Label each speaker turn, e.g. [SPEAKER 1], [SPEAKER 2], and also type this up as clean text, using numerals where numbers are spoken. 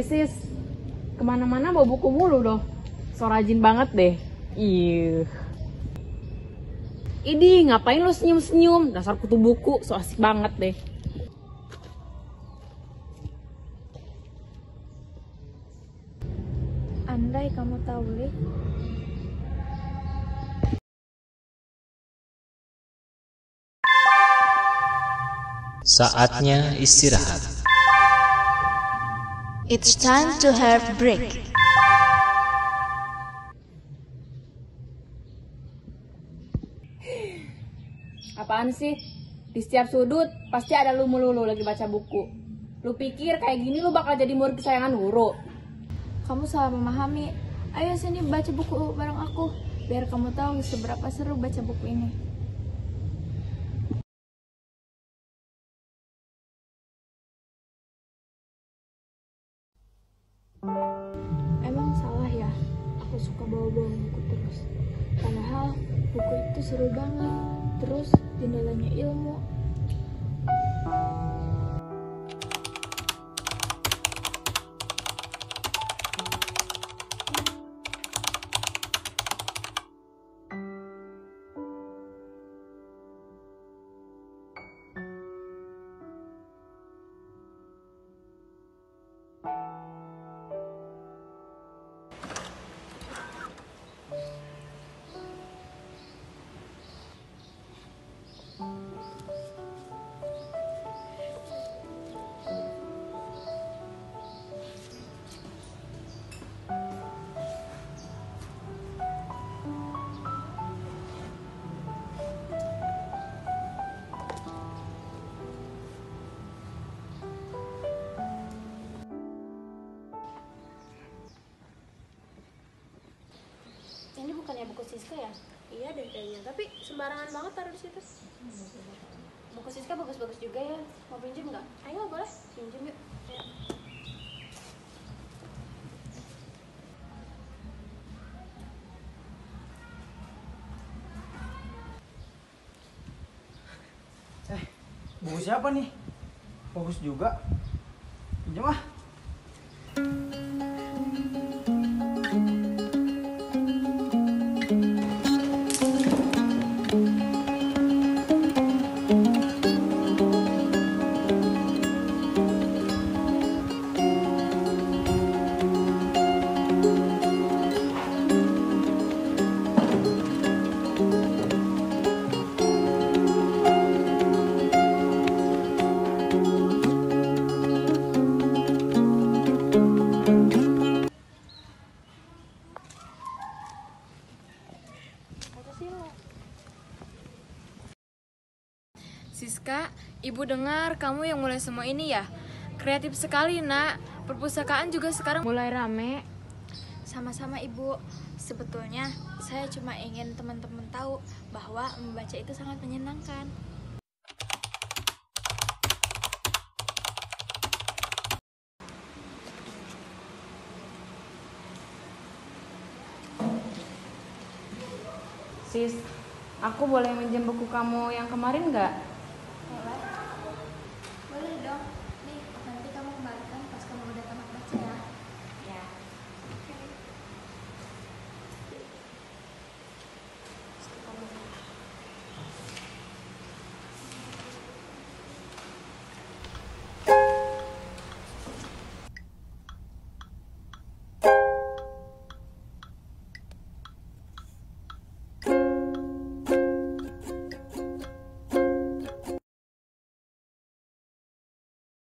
[SPEAKER 1] sis, kemana-mana bawa buku mulu doh. So rajin banget deh. Ih. Idi, ngapain lo senyum-senyum? Dasar kutu buku, so asik banget deh.
[SPEAKER 2] Andai kamu tahu, Li.
[SPEAKER 3] Saatnya istirahat.
[SPEAKER 4] It's time to have break.
[SPEAKER 1] Apaan sih? Di setiap sudut pasti ada lu melulu lagi baca buku. Lu pikir kayak gini lu bakal jadi murid kesayangan guru?
[SPEAKER 2] Kamu salah memahami. Ayo sini baca buku bareng aku, biar kamu tahu seberapa seru baca buku ini. Emang salah ya, aku suka bawa-bawa buku terus. Padahal buku itu seru banget, terus jendelanya ilmu.
[SPEAKER 5] Ini bukannya buku Siska ya?
[SPEAKER 6] Iya deh kayaknya, tapi sembarangan banget taruh di situ.
[SPEAKER 5] Buku Siska bagus-bagus juga ya. Mau pinjam nggak?
[SPEAKER 6] Ayo boleh.
[SPEAKER 5] Pinjam yuk. Ayo.
[SPEAKER 7] Buku siapa nih? Bagus juga. Pinjam ah.
[SPEAKER 2] Siska, ibu dengar kamu yang mulai semua ini ya? Kreatif sekali, nak. Perpustakaan juga sekarang mulai rame.
[SPEAKER 4] Sama-sama Ibu. Sebetulnya saya cuma ingin teman-teman tahu bahwa membaca itu sangat menyenangkan.
[SPEAKER 1] Sis, aku boleh minjem buku kamu yang kemarin nggak?